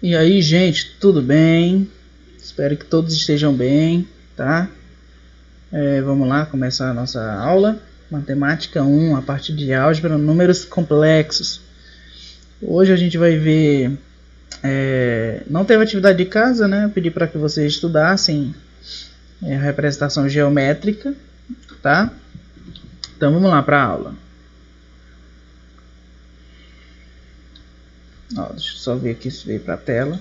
E aí, gente, tudo bem? Espero que todos estejam bem, tá? Vamos lá começar a nossa aula. Matemática 1, a parte de álgebra, números complexos. Hoje a gente vai ver... não teve atividade de casa, né? Eu pedi para que vocês estudassem a representação geométrica, tá? Então vamos lá para a aula. Deixa eu só ver aqui se veio para a tela.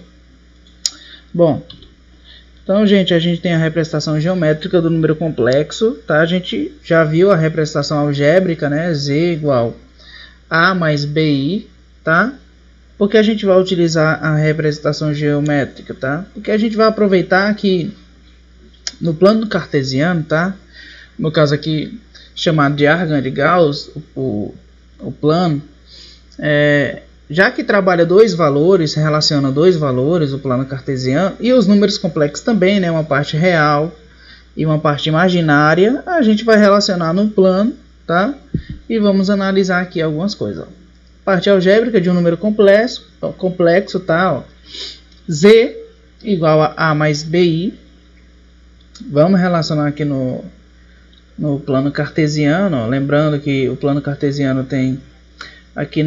Bom, então, gente, a gente tem a representação geométrica do número complexo, tá? A gente já viu a representação algébrica, né? Z igual A mais BI, tá? Porque a gente vai utilizar a representação geométrica, tá? Porque a gente vai aproveitar que no plano cartesiano, tá? No caso aqui, chamado de Argand de Gauss, o plano, já que trabalha dois valores, relaciona dois valores, o plano cartesiano, e os números complexos também, né, uma parte real e uma parte imaginária, a gente vai relacionar no plano, tá? E vamos analisar aqui algumas coisas. Parte algébrica de um número complexo, tá? Ó. Z igual a A mais BI. Vamos relacionar aqui no plano cartesiano, ó. Lembrando que o plano cartesiano tem aqui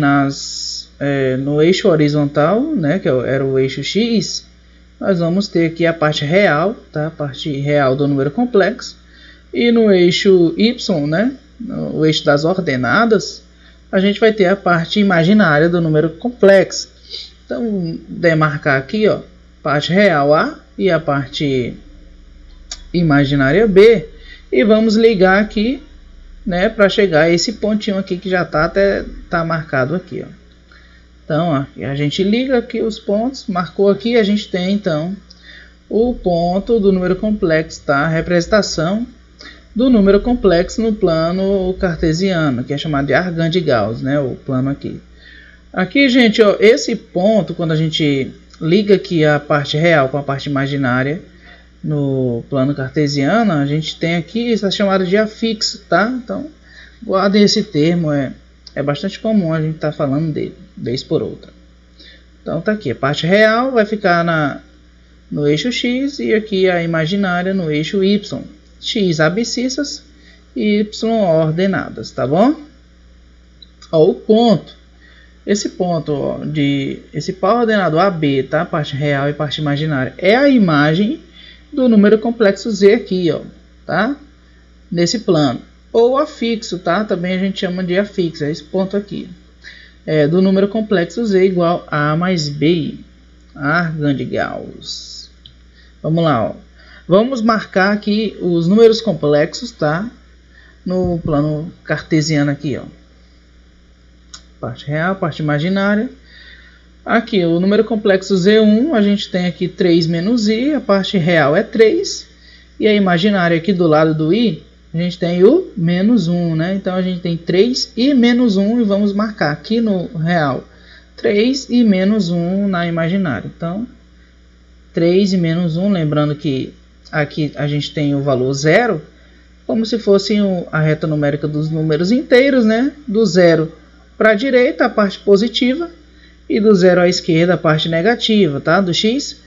no eixo horizontal, né, que era o eixo X, nós vamos ter aqui a parte real, tá, a parte real do número complexo, e no eixo Y, né, no eixo das ordenadas, a gente vai ter a parte imaginária do número complexo. Então, demarcar aqui, ó, parte real A e a parte imaginária B, e vamos ligar aqui, né, para chegar a esse pontinho aqui que já tá marcado aqui, ó. Então, ó, a gente liga aqui os pontos, marcou aqui, a gente tem então o ponto do número complexo, tá? A representação do número complexo no plano cartesiano, que é chamado de Argand de Gauss, né? O plano aqui. Aqui, gente, ó, esse ponto, quando a gente liga aqui a parte real com a parte imaginária no plano cartesiano, a gente tem aqui essa chamada de afixo, tá? Então, guardem esse termo, é bastante comum a gente estar falando dele, vez por outra. Então tá aqui, a parte real vai ficar no eixo X e aqui a imaginária no eixo Y. X abscissas e Y ordenadas, tá bom? Ó, o ponto. Esse ponto, ó, esse par ordenado AB, tá? A parte real e parte imaginária. É a imagem do número complexo Z aqui, ó, tá? Nesse plano. Ou afixo, tá? Também a gente chama de afixo, é esse ponto aqui. Do número complexo Z igual a A mais BI. Argand de Gauss. Vamos lá, ó. Vamos marcar aqui os números complexos, tá? No plano cartesiano aqui, ó. Parte real, parte imaginária. Aqui, o número complexo Z1, a gente tem aqui 3 menos I, a parte real é 3. E a imaginária aqui do lado do I, a gente tem o menos 1, né? Então, a gente tem 3 e menos 1 e vamos marcar aqui no real 3 e menos 1 na imaginária. Então, 3 e menos 1, lembrando que aqui a gente tem o valor 0, como se fosse a reta numérica dos números inteiros, né? Do 0 para a direita, a parte positiva, e do 0 à esquerda, a parte negativa, tá? Do X.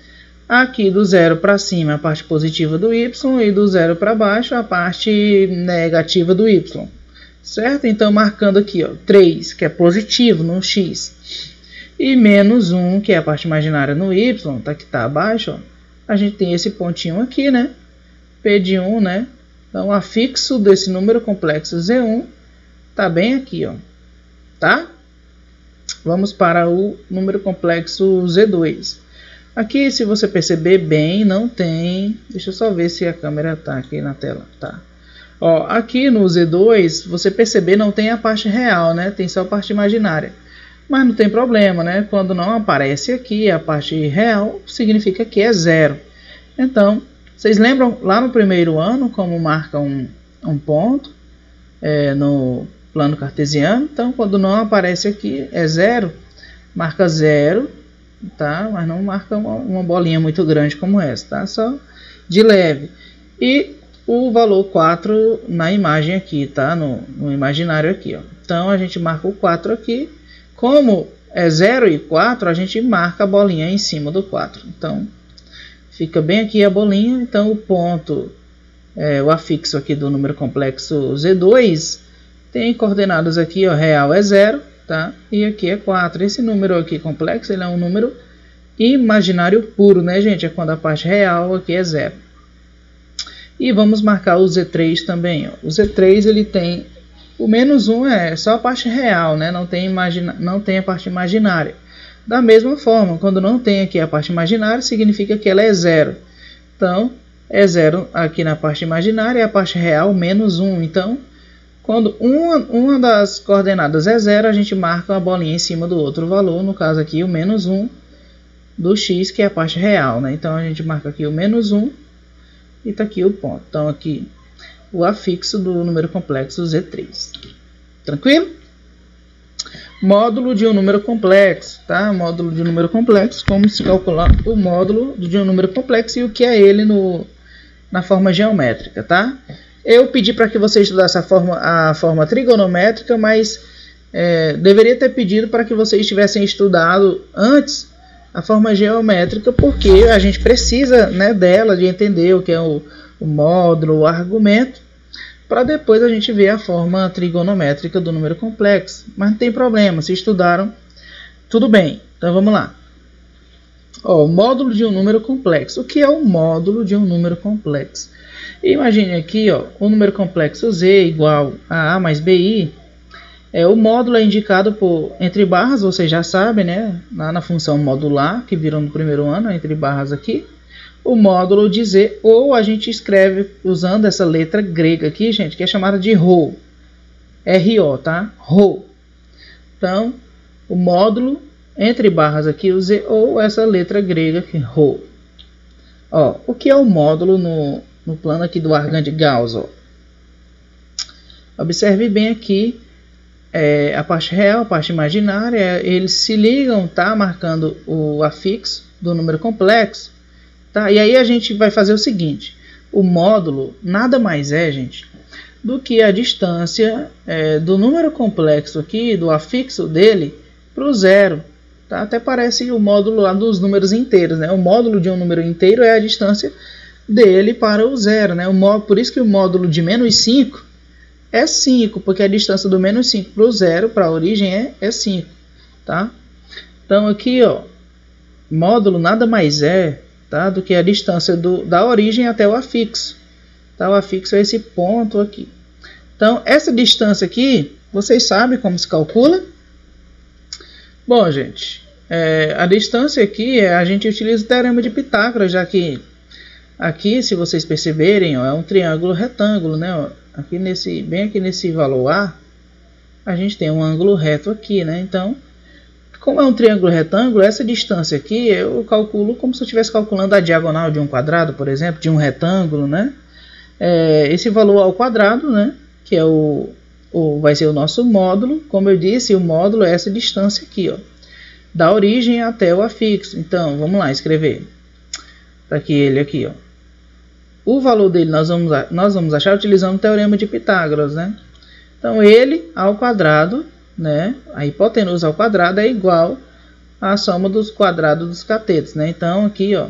Aqui do 0 para cima a parte positiva do Y e do 0 para baixo a parte negativa do Y. Certo? Então marcando aqui, ó, 3, que é positivo no X, e menos 1, que é a parte imaginária no Y, tá, que está abaixo, ó, a gente tem esse pontinho aqui, né? P de 1, né? Então o afixo desse número complexo Z1 tá bem aqui, ó. Tá? Vamos para o número complexo Z2. Aqui, se você perceber bem, não tem... Deixa eu só ver se a câmera está aqui na tela. Tá. Ó, aqui no Z2, você perceber, não tem a parte real, né? Tem só a parte imaginária. Mas não tem problema, né? Quando não aparece aqui a parte real, significa que é 0. Então, vocês lembram lá no primeiro ano como marca um ponto no plano cartesiano? Então, quando não aparece aqui, é 0, marca 0. Tá? Mas não marca uma bolinha muito grande como essa, tá? Só de leve. E o valor 4 na imagem aqui, tá? No imaginário aqui, ó. Então a gente marca o 4 aqui. Como é 0 e 4, a gente marca a bolinha em cima do 4. Então, fica bem aqui a bolinha. Então, o ponto, o afixo aqui do número complexo Z2, tem coordenadas aqui, ó, real é 0, tá? E aqui é 4. Esse número aqui complexo, ele é um número imaginário puro, né, gente? É quando a parte real aqui é 0. E vamos marcar o Z3 também, ó. O Z3, ele tem o menos 1 é só a parte real, né? Não tem a parte imaginária. Da mesma forma, quando não tem aqui a parte imaginária, significa que ela é 0. Então, é 0 aqui na parte imaginária e a parte real menos 1. Então, quando uma das coordenadas é 0, a gente marca uma bolinha em cima do outro valor. No caso aqui, o menos 1 do x, que é a parte real, né? Então, a gente marca aqui o menos 1 e está aqui o ponto. Então, aqui o afixo do número complexo Z3. Tranquilo? Módulo de um número complexo, tá? Módulo de um número complexo, como se calcular o módulo de um número complexo e o que é ele na forma geométrica, tá? Eu pedi para que você estudasse a forma trigonométrica, mas deveria ter pedido para que vocês tivessem estudado antes a forma geométrica, porque a gente precisa, né, dela, de entender o que é o módulo, o argumento, para depois a gente ver a forma trigonométrica do número complexo. Mas não tem problema, se estudaram, tudo bem. Então vamos lá. Ó, o módulo de um número complexo. O que é o módulo de um número complexo? Imagine aqui, ó, o número complexo z igual a a mais bi. O módulo é indicado por entre barras, vocês já sabem, né? Lá na função modular, que viram no primeiro ano, entre barras aqui. O módulo de z, ou a gente escreve usando essa letra grega aqui, gente, que é chamada de ρ. R-O, tá? ρ. Então, o módulo, entre barras aqui, o z, ou essa letra grega aqui, ρ. Ó, o que é o módulo no plano aqui do argand de Gauss? Ó? Observe bem aqui, a parte real, a parte imaginária, eles se ligam, tá? Marcando o afixo do número complexo. Tá? E aí a gente vai fazer o seguinte, o módulo nada mais é, gente, do que a distância do número complexo aqui, do afixo dele, para o zero. Tá? Até parece o módulo lá dos números inteiros, né? O módulo de um número inteiro é a distância dele para o zero, né? Por isso que o módulo de menos 5 é 5, porque a distância do menos 5 para o zero, para a origem, é 5. Tá? Então aqui, ó, módulo nada mais é, tá, do que a distância da origem até o afixo. Tá? O afixo é esse ponto aqui. Então, essa distância aqui, vocês sabem como se calcula? Bom, gente, a distância aqui, a gente utiliza o teorema de Pitágoras, já que aqui, se vocês perceberem, ó, é um triângulo retângulo, né? Ó, aqui bem aqui nesse valor A, a gente tem um ângulo reto aqui, né? Então, como é um triângulo retângulo, essa distância aqui eu calculo como se eu estivesse calculando a diagonal de um quadrado, por exemplo, de um retângulo, né? Esse valor ao quadrado, né? Que é vai ser o nosso módulo. Como eu disse, o módulo é essa distância aqui, ó, da origem até o afixo. Então, vamos lá escrever. Tá aqui ele aqui, ó. O valor dele nós vamos achar utilizando o teorema de Pitágoras, né? Então, ele ao quadrado, né? A hipotenusa ao quadrado é igual à soma dos quadrados dos catetos, né? Então, aqui, ó,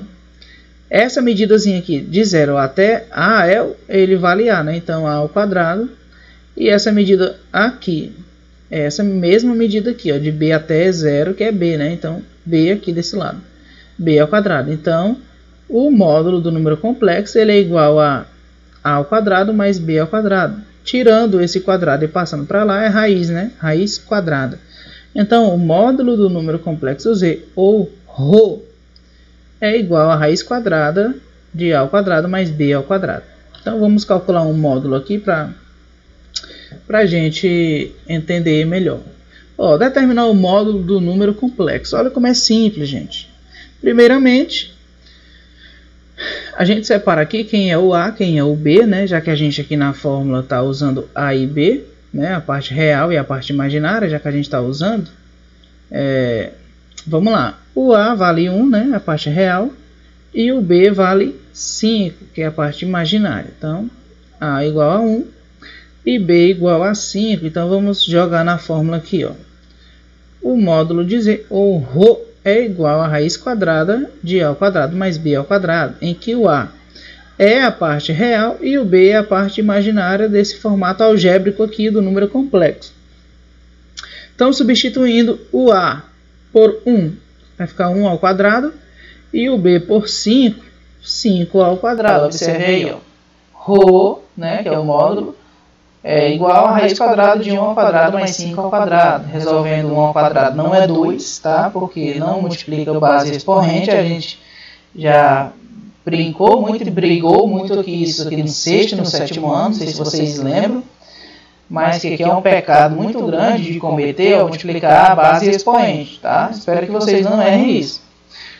essa medidazinha aqui, de 0 até A, ele vale A, né? Então, A ao quadrado. E essa medida aqui, essa mesma medida aqui, ó, de B até 0, que é B, né? Então, B aqui desse lado, B ao quadrado. Então, o módulo do número complexo, ele é igual a A ao quadrado mais B ao quadrado. Tirando esse quadrado e passando para lá é raiz, né? Raiz quadrada. Então, o módulo do número complexo z, ou ρ, é igual a raiz quadrada de A ao quadrado mais B ao quadrado. Então, vamos calcular um módulo aqui para a gente entender melhor. Ó, determinar o módulo do número complexo. Olha como é simples, gente. Primeiramente, a gente separa aqui quem é o A, quem é o B, né? Já que a gente aqui na fórmula está usando A e B, né? A parte real e a parte imaginária, já que a gente está usando. Vamos lá. O A vale 1, né? A parte real. E o B vale 5, que é a parte imaginária. Então, A igual a 1 e B igual a 5. Então, vamos jogar na fórmula aqui, ó. o módulo de ou ρ é igual a raiz quadrada de a ao quadrado mais b ao quadrado, em que o a é a parte real e o b é a parte imaginária desse formato algébrico aqui do número complexo. Então, substituindo o a por 1, vai ficar 1 ao quadrado, e o b por 5, 5 ao quadrado. Observe aí, ó. Rho, né, que é o módulo, é igual a raiz quadrada de 1 ao quadrado mais 5 ao quadrado. Resolvendo 1 ao quadrado não é 2, tá? Porque não multiplica base expoente. A gente já brincou muito e brigou muito aqui isso aqui no sexto e no sétimo ano, não sei se vocês lembram. Mas que aqui é um pecado muito grande de cometer ao multiplicar a base expoente, tá? Espero que vocês não errem isso.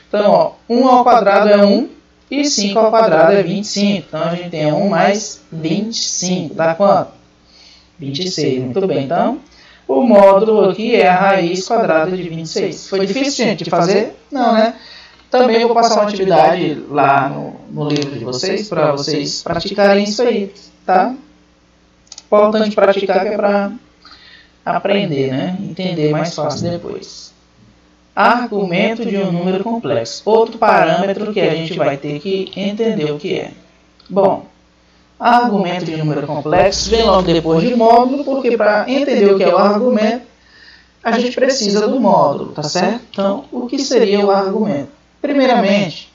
Então, ó, 1 ao quadrado é 1 e 5 ao quadrado é 25. Então, a gente tem 1 mais 25, dá quanto? 26, muito bem. Então, o módulo aqui é a raiz quadrada de 26. Foi difícil, gente, de fazer? Não, né? Também eu vou passar uma atividade lá no livro de vocês, para vocês praticarem isso aí, tá? Importante praticar, que é para aprender, né? Entender mais fácil depois. Argumento de um número complexo. Outro parâmetro que a gente vai ter que entender o que é. Bom, argumento de um número complexo vem logo depois de módulo, porque para entender o que é o argumento, a gente precisa do módulo, tá certo? Então, o que seria o argumento? Primeiramente,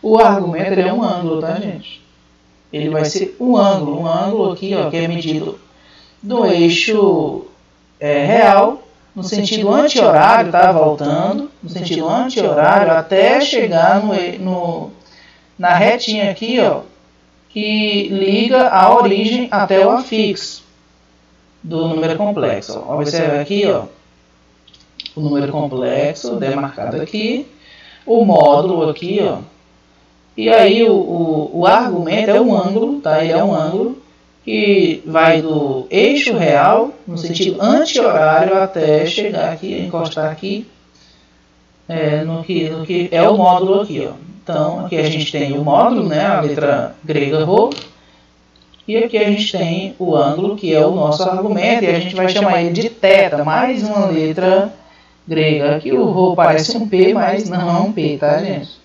o argumento ele é um ângulo, tá, gente? Ele vai ser um ângulo aqui, ó, que é medido do eixo real, no sentido anti-horário, tá? Voltando, no sentido anti-horário, até chegar na retinha aqui, ó, que liga a origem até o afixo do número complexo. Ó. Observe aqui, ó, o número complexo demarcado aqui, o módulo aqui, ó, e aí o argumento é um ângulo, tá? Ele é um ângulo que vai do eixo real, no sentido anti-horário, até chegar aqui, encostar aqui, no que é o módulo aqui, ó. Então, aqui a gente tem o módulo, né, a letra grega ρ, e aqui a gente tem o ângulo, que é o nosso argumento, e a gente vai chamar ele de θ, mais uma letra grega. Aqui o ρ parece um P, mas não é um P, tá, gente?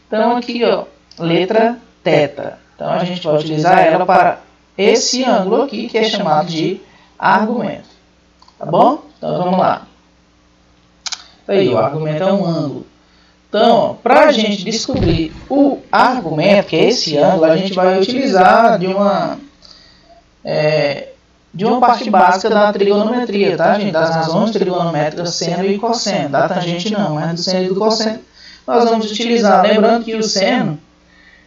Então, aqui, ó, letra θ. Então, a gente vai utilizar ela para esse ângulo aqui, que é chamado de argumento. Tá bom? Então, vamos lá. Aí, o argumento é um ângulo. Então, para a gente descobrir o argumento, que é esse ângulo, a gente vai utilizar de uma parte básica da trigonometria, tá, gente? Das razões trigonométricas seno e cosseno. Da tangente não, mas do seno e do cosseno nós vamos utilizar. Lembrando que o seno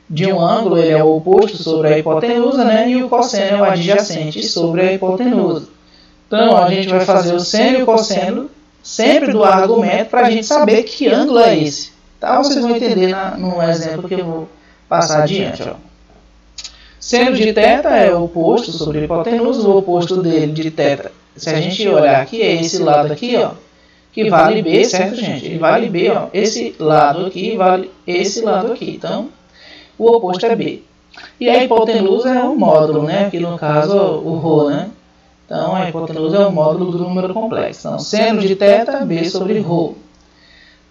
de um ângulo ele é o oposto sobre a hipotenusa, né? E o cosseno é o adjacente sobre a hipotenusa. Então, a gente vai fazer o seno e o cosseno sempre do argumento para a gente saber que ângulo é esse. Tá? Vocês vão entender no exemplo que eu vou passar adiante. Ó. Seno de θ é o oposto sobre a hipotenusa, o oposto dele de θ, se a gente olhar aqui, é esse lado aqui, ó, que vale B, certo, gente? Ele vale B, ó, esse lado aqui vale esse lado aqui. Então, o oposto é B. E a hipotenusa é o módulo, né? Aqui no caso, o ρ, né? Então, a hipotenusa é o módulo do número complexo. Então, seno de θ, B sobre ρ.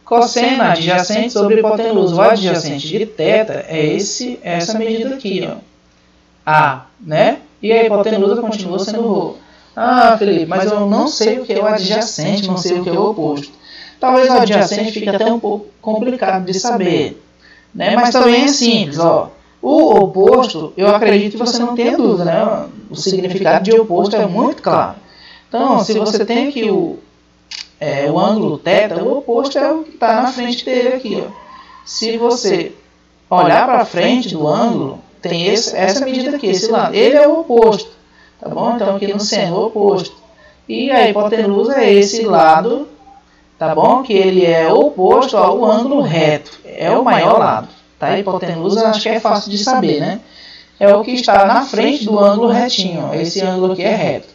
Cosseno adjacente sobre hipotenusa. O adjacente de θ é essa medida aqui, ó. A, né? E a hipotenusa continua sendo ρ. Ah, Felipe, mas eu não sei o que é o adjacente, não sei o que é o oposto. Talvez o adjacente fique até um pouco complicado de saber, né? Mas também é simples, ó. O oposto, eu acredito que você não tenha dúvida, né? O significado de oposto é muito claro. Então, se você tem aqui o ângulo θ, o oposto é o que está na frente dele aqui, ó. Se você olhar para frente do ângulo, tem essa medida aqui, esse lado. Ele é o oposto, tá bom? Então, aqui no seno, o oposto. E a hipotenusa é esse lado, tá bom? Que ele é oposto ao ângulo reto. É o maior lado, tá? A hipotenusa, acho que é fácil de saber, né? É o que está na frente do ângulo retinho, ó. Esse ângulo aqui é reto.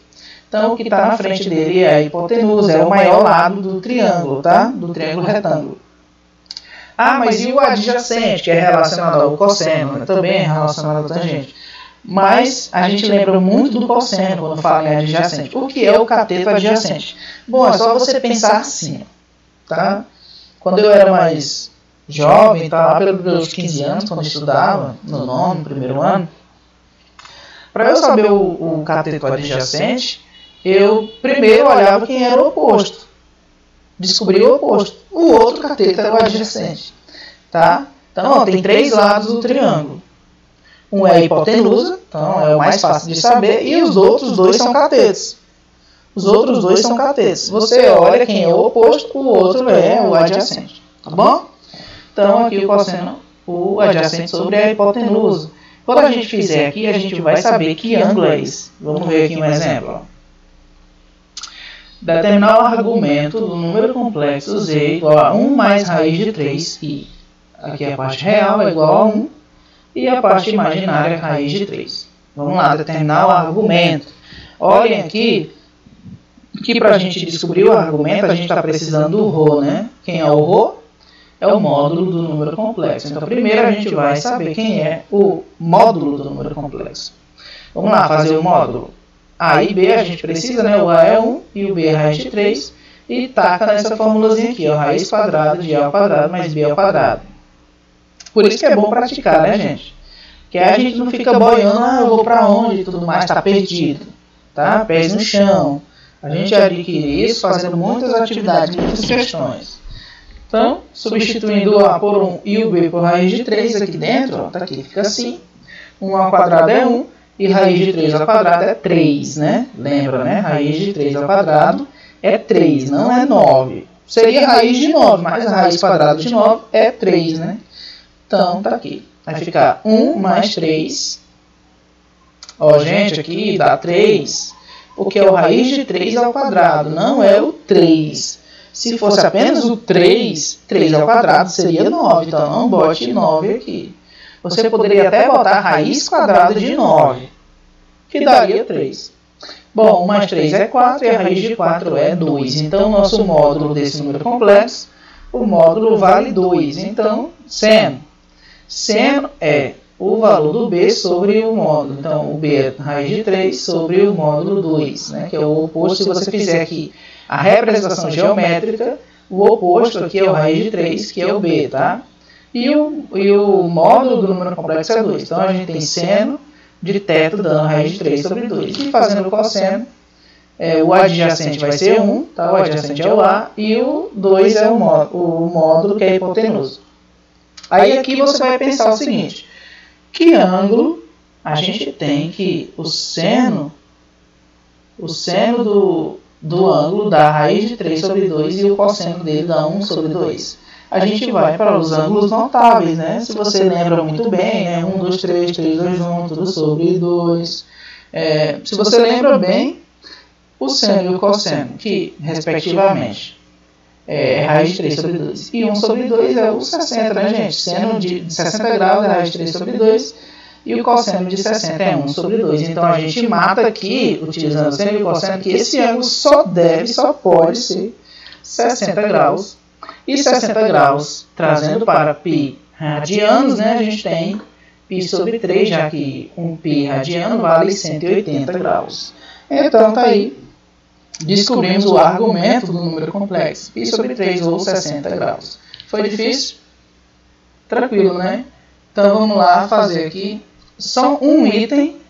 Então, o que está na frente dele é a hipotenusa, é o maior lado do triângulo, tá? Do triângulo retângulo. Ah, mas e o adjacente, que é relacionado ao cosseno, né? Também é relacionado à tangente. mas a gente lembra muito do cosseno quando fala em adjacente. O que é o cateto adjacente? Bom, é só você pensar assim, tá? Quando eu era mais jovem, tá, lá pelos meus 15 anos, quando eu estudava, no nono, primeiro ano, para eu saber o cateto adjacente, eu primeiro olhava quem era o oposto. Descobri o oposto. O outro cateto era o adjacente. Tá? Então, ó, tem 3 lados do triângulo. Um é a hipotenusa, então é o mais fácil de saber, e os outros 2 são catetos. Os outros 2 são catetos. Você olha quem é o oposto, o outro é o adjacente. Tá bom? Então, aqui o cosseno, o adjacente sobre a hipotenusa. Quando a gente fizer aqui, a gente vai saber que ângulo é esse. Vamos ver aqui um exemplo. Ó. Determinar o argumento do número complexo z igual a 1 mais raiz de 3i. Aqui a parte real é igual a 1 e a parte imaginária é raiz de 3. Vamos lá, determinar o argumento. Olhem aqui que para a gente descobrir o argumento a gente está precisando do ρ, né? Quem é o ρ? É o módulo do número complexo. Então primeiro a gente vai saber quem é o módulo do número complexo. Vamos lá, fazer o módulo. A e B a gente precisa, né? O A é 1 e o B é raiz de 3. E taca nessa formulazinha aqui, ó, raiz quadrada de A ao quadrado mais B ao quadrado. Por isso que é bom praticar, né, gente? Que aí a gente não fica boiando, eu vou pra onde e tudo mais, tá perdido. Tá? Pés no chão. A gente adquire isso fazendo muitas atividades, muitas questões. Então, substituindo o A por 1 e o B por raiz de 3 aqui dentro, ó, tá aqui, fica assim. 1 ao quadrado é 1 e raiz de 3 ao quadrado é 3, né? Lembra, né? Raiz de 3 ao quadrado é 3, não é 9. Seria raiz de 9, mas a raiz quadrada de 9 é 3, né? Então, tá aqui. Vai ficar 1 mais 3. Ó, gente, aqui dá 3, porque é o raiz de 3 ao quadrado, não é o 3. Se fosse apenas o 3, 3 ao quadrado seria 9, então não bote 9 aqui. Você poderia até botar raiz quadrada de 9, que daria 3. Bom, 1 mais 3 é 4 e a raiz de 4 é 2. Então, nosso módulo desse número complexo, o módulo vale 2. Então, seno. Seno é o valor do B sobre o módulo. Então, o B é raiz de 3 sobre o módulo 2, né, que é o oposto. Se você fizer aqui a representação geométrica, o oposto aqui é o raiz de 3, que é o B, tá? E o módulo do número complexo é 2. Então, a gente tem seno de teto dando raiz de 3 sobre 2. E fazendo o cosseno, o adjacente vai ser 1, tá? O adjacente é o A, e o 2 é o módulo que é a hipotenusa. Aí aqui você vai pensar o seguinte, que ângulo a gente tem que o seno do ângulo dá raiz de 3 sobre 2 e o cosseno dele dá 1 sobre 2. A gente vai para os ângulos notáveis, né? Se você lembra muito bem, né? 1, 2, 3, 3, 2 juntos, tudo sobre 2. Se você lembra bem, o seno e o cosseno, que, respectivamente, é raiz de 3 sobre 2 e 1 sobre 2 é o 60, né, gente? Seno de 60 graus é raiz de 3 sobre 2 e o cosseno de 60 é 1 sobre 2. Então, a gente mata aqui, utilizando o seno e o cosseno, que esse ângulo só pode ser 60 graus. E 60 graus, trazendo para π radianos, né, a gente tem π sobre 3, já que um π radiano vale 180 graus. Então, tá aí. Descobrimos o argumento do número complexo, π sobre 3 ou 60 graus. Foi difícil? Tranquilo, né? Então, vamos lá fazer aqui só um item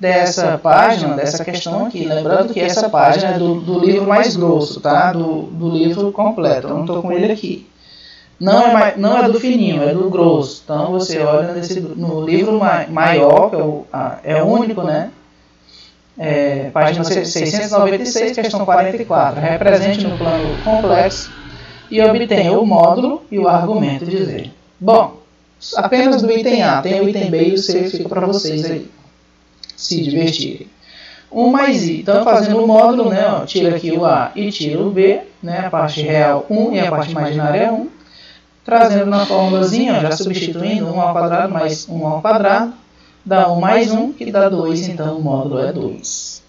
dessa página, dessa questão aqui. Lembrando que essa página é do livro mais grosso, tá? Do livro completo. Eu não estou com ele aqui. Não é do fininho, é do grosso. Então, você olha no livro maior, que é o único, né? Página 696, questão 44. Represente no plano complexo e obtenha o módulo e o argumento de Z. Bom, apenas do item A, tem o item B e o C, fica para vocês aí se divertirem. 1 mais I. Então, fazendo o módulo, né, ó, tira aqui o A e tira o B, né, a parte real 1 e a parte imaginária 1. Trazendo na formulazinha, já substituindo 1 ao quadrado mais 1 ao quadrado, dá 1 mais 1, que dá 2, então o módulo é 2.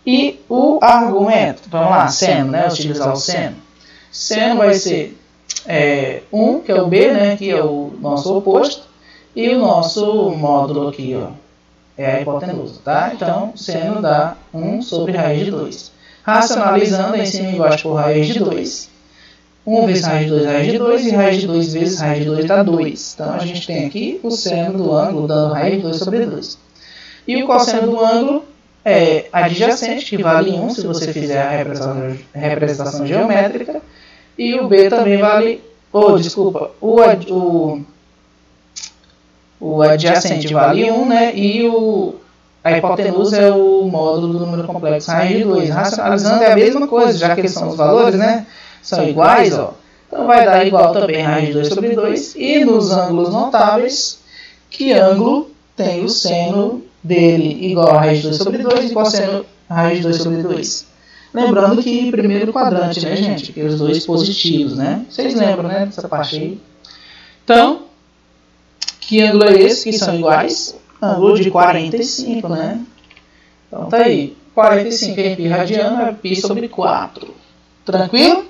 E o argumento, vamos lá, seno, né, utilizar o seno. Seno vai ser 1, que é o B, né, que é o nosso oposto, e o nosso módulo aqui, ó, é a hipotenusa, tá? Então, seno dá 1 sobre raiz de 2. Racionalizando, em cima embaixo por raiz de 2. 1 vezes raiz de 2, raiz de 2, e raiz de 2 vezes raiz de 2 dá 2. Então, a gente tem aqui o seno do ângulo dando raiz de 2 sobre 2. E o cosseno do ângulo é adjacente, que vale 1 se você fizer a representação geométrica. E o B também vale... desculpa, o adjacente vale 1, né? E a hipotenusa é o módulo do número complexo raiz de 2. Racionalizando é a mesma coisa, já que eles são os valores, né? São iguais, ó. Então vai dar igual também raiz de 2 sobre 2. E nos ângulos notáveis, que ângulo tem o seno dele igual a raiz de 2 sobre 2 e cosseno raiz de 2 sobre 2. Lembrando que primeiro quadrante, né, gente? Aqueles dois positivos, né? Vocês lembram, né, dessa parte aí? Então, que ângulo é esse? Que são iguais? Ângulo de 45, né? Então tá aí. 45 em π radiano é π sobre 4. Tranquilo?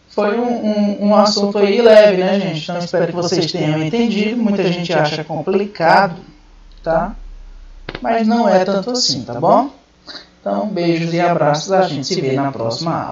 Foi um assunto aí leve, né, gente? Então espero que vocês tenham entendido. Muita gente acha complicado, tá? Mas não é tanto assim, tá bom? Então, beijos e abraços. A gente se vê na próxima aula.